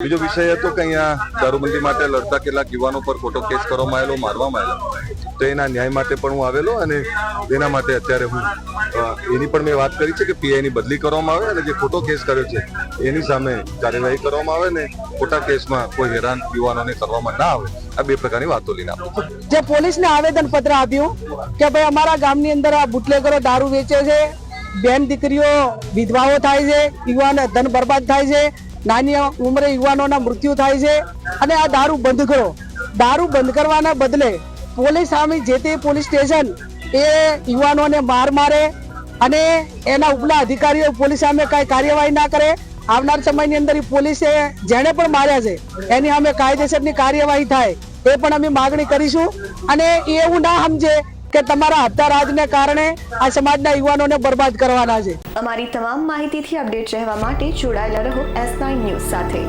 બીજો વિષય હતો કે અહીંયા દારૂબંધી માટે લડતા કેટલાક યુવાનો પર ખોટો કેસ કરવામાં આવેલો, મારવામાં આવેલો, તો એના ન્યાય માટે પણ હું આવેલો અને એના માટે અત્યારે હું એની પણ મેં વાત કરી છે કે પીઆઈની બદલી કરવામાં આવે અને જે ખોટો કેસ કર્યો છે એની સામે કાર્યવાહી કરવામાં આવે ને ખોટા કેસમાં કોઈ હેરાન યુવાનોને કરવામાં ના આવે, આ બે પ્રકારની વાતો લઈને આપણે જે પોલીસને આવેદન પત્ર આપ્યું કે ભાઈ અમારા ગામની અંદર આ બુટલેગરો દારૂ વેચે છે, બેન દીકરીઓ વિધવાઓ થાય છે, યુવાન ધન બરબાદ થાય છે, નાની ઉંમરે યુવાનોના મૃત્યુ થાય છે અને આ દારૂ બંધ કરો. દારૂ બંધ કરવાના બદલે પોલીસ સામે જે તે પોલીસ સ્ટેશન એ યુવાનોને મારે અને એના ઉપલા અધિકારીઓ પોલીસ સામે કાંઈ કાર્યવાહી ના કરે. આવનાર સમયની અંદર પોલીસે જેણે પણ માર્યા છે એની સામે કાયદેસરની કાર્યવાહી થાય એ પણ અમે માગણી કરીશું. અને એવું ના સમજે કે તમારા હપ્તા રાજને કારણે આ સમાજના યુવાનોને બરબાદ કરવાના છે. અમારી તમામ માહિતીથી અપડેટ રહેવા માટે જોડાયેલા રહો S9 ન્યૂઝ સાથે.